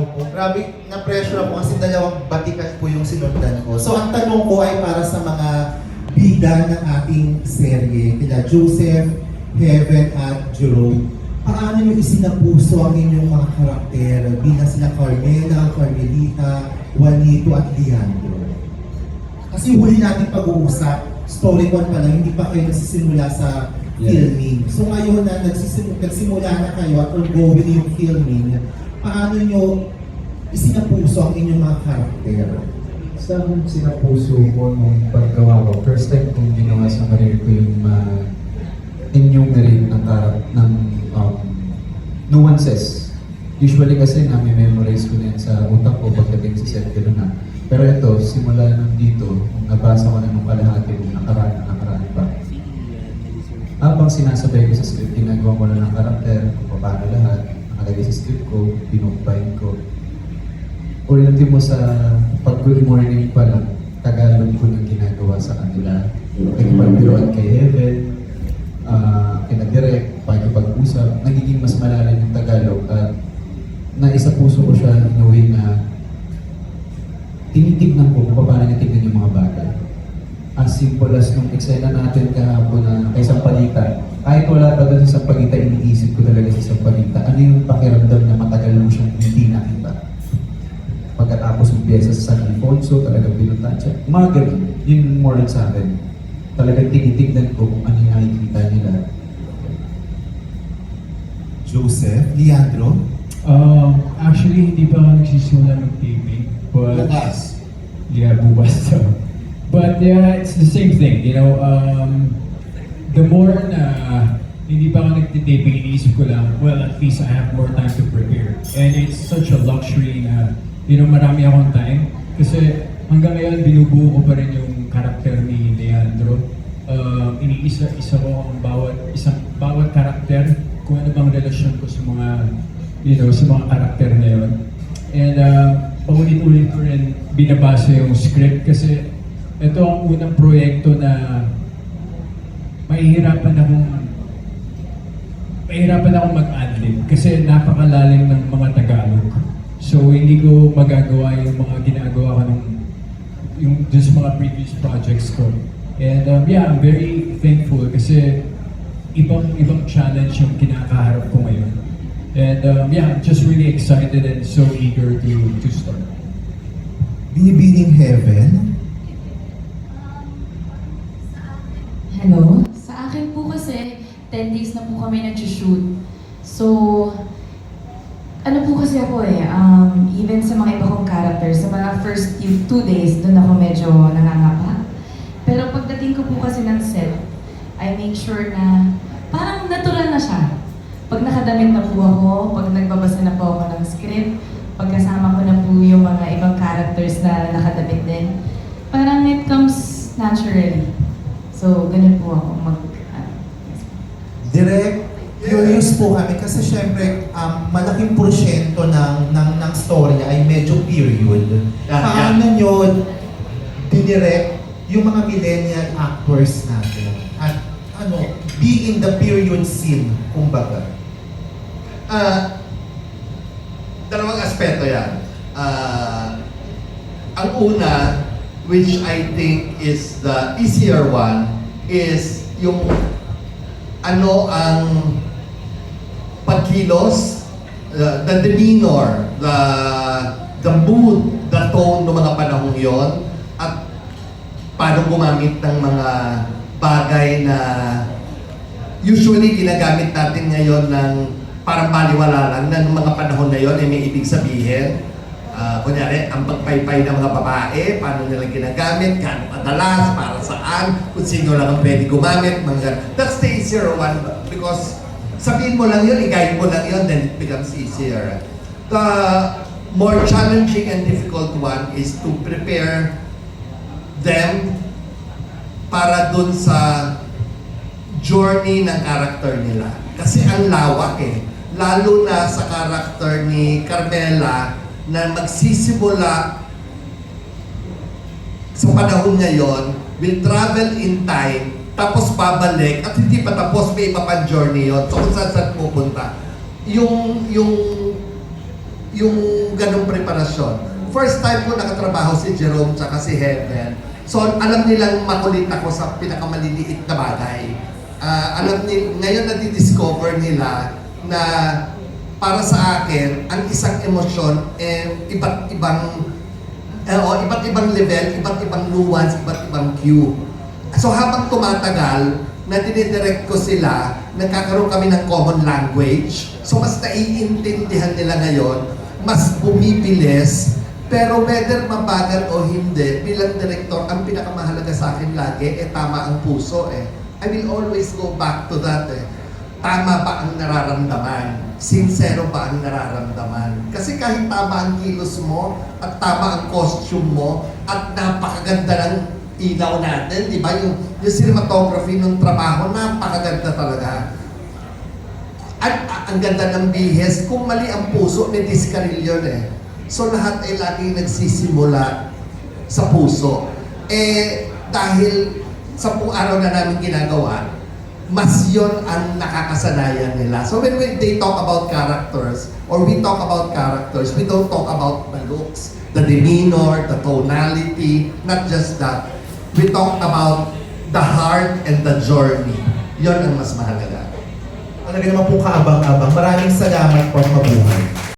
Opo, grabe na-pressure ako kasi dalawang batikan po yung sinundan ko. So ang tanong ko ay para sa mga bida ng ating serye, kila Joseph, Heaven at Jerome. Paano nyo isinapuso ang inyong mga karakter bilang sila Carmela, Carmelita, Juanito at Leandro? Kasi huli natin pag-uusap, story 1 pa lang, hindi pa kayo nagsisimula sa filming. So ngayon na nagsimula na kayo at ongoing yung filming, paano nyo isinapuso ang inyong mga karakter? Sa akin, sinapuso ko nung paggawa ko. First time kong ginawa sa career ko yung enumerate ng nuances. Usually kasi nami-memorize ko na yan sa utak ko pagdating sa set ko na. Pero ito, simula nung dito, kung nabasa ko na nung kalahati, kung nakaraan pa. Habang sinasabay ko sa script, ginagawa ko na ng karakter, kung paano lahat, nakalagay sa script ko, binubayin ko. Ultimo sa pag-good morning pa lang, Tagalog ko nang ginagawa sa kanila. Nagpagbiroan kay Heaven, kina-direct, pag-usap, nagiging mas malalim yung Tagalog at naisa puso ko siya in a way na tinitignan ko kung paano niya tignan yung mga bagay. As simple as nung eksena natin kahapon na kay Sampalita, kahit wala pa doon sa Sampalita, iniisip ko talaga sa Sampalita, ano yung pakiramdam na matagal mo siyang hindi nakita. Pagkatapos ng pyesa sa San Alfonso, talagang pinuntahan siya. Mga ganun, yun more sa akin. Talagang tinitignan ko kung ano yung nakikita nila. Joseph, Leandro? Actually, hindi pa ako nagsisimula mag-taping. But, Bukas. yeah, bukas daw. But yeah, it's the same thing, you know. The more na hindi pa ako nagtitaping, iniisip ko lang, well, at least I have more time to prepare. And it's such a luxury na, you know, marami akong time. Kasi hanggang ngayon, binubuo ko pa rin yung karakter ni Leandro. Iniisa-isa ko ang bawat karakter, kung ano bang relasyon ko sa mga, you know, sa mga karakter na yun. And paulit-ulit ko rin binabasa yung script kasi ito ang unang proyekto na mahihirapan akong mag-adlib kasi napakalalim ng mga Tagalog. So hindi ko magagawa yung mga ginagawa ko yung dun sa mga previous projects ko. And yeah, I'm very thankful kasi ibang challenge yung kinakaharap ko ngayon. And yeah, I'm just really excited and so eager to start. Binibining Heaven? Hello? Sa akin po kasi, 10 days na po kami nag-shoot. So, ano po kasi ako even sa mga iba kong characters, sa mga first 2 days, doon ako medyo nangangapa. Pero pagdating ko po kasi ng set, I make sure na parang natural na siya. Pag nakadamit na po ako, pag nagbabasa na po ako ng script, pagkasama ko na po yung mga ibang characters na nakadamit din, parang it comes naturally. So, ganun po ako Direct, curious po kami kasi syempre malaking porsyento ng story ay medyo period. Paano nyo dinirect yung mga millennial actors natin? At be in the period scene, kumbaga? Dalawang aspeto yan. Ang una, which I think is the easier one, is yung ano ang pagkilos, the demeanor, the mood, the tone ng mga panahong yon, at paano gumamit ng mga bagay na usually ginagamit natin ngayon ng parang baliwala lang na ng mga panahon na yon ay may ibig sabihin. Kunyari, ang pagpaypay ng mga babae, paano nila ginagamit, gaano kadalas, para saan, kung sino lang ang pwede gumamit, mga that's the easier one because sabihin mo lang yun, i-guide mo lang yun, then it becomes easier. The more challenging and difficult one is to prepare them para dun sa journey ng character nila. Kasi ang lawak lalo na sa character ni Carmela na magsisimula sa panahon ngayon, will travel in time, tapos babalik, at hindi pa tapos, may iba pang journey yun. So kung saan pupunta. yung ganong preparasyon. First time ko nakatrabaho si Jerome tsaka si Heaven. So alam nilang makulit ako sa pinakamaliliit na bagay. Ngayon na-discover nila na para sa akin, ang isang emosyon iba't ibang level, iba't ibang nuance, iba't ibang cue. So habang tumatagal, na dinidirect ko sila, nagkakaroon kami ng common language. So mas naiintindihan nila ngayon, mas bumibilis, pero whether mabagal o hindi, bilang director, ang pinakamahalaga sa akin lagi, tama ang puso I will always go back to that Tama ba ang nararamdaman? Sincero ba ang nararamdaman? Kasi kahit tama ang kilos mo, at tama ang costume mo, at napakaganda ng ilaw natin, di ba? Yung cinematography ng trabaho, napakaganda talaga. At ang ganda ng bihis, kung mali ang puso, may diskaril yun So lahat ay laging nagsisimula sa puso. Dahil 10 araw na namin ginagawa, mas yon ang nakakasanayan nila. So when they talk about characters, or we talk about characters, we don't talk about the looks, the demeanor, the tonality, not just that. We talk about the heart and the journey. Yon ang mas mahalaga. Talaga naman po kaabang-abang. Maraming salamat po, mabuhay.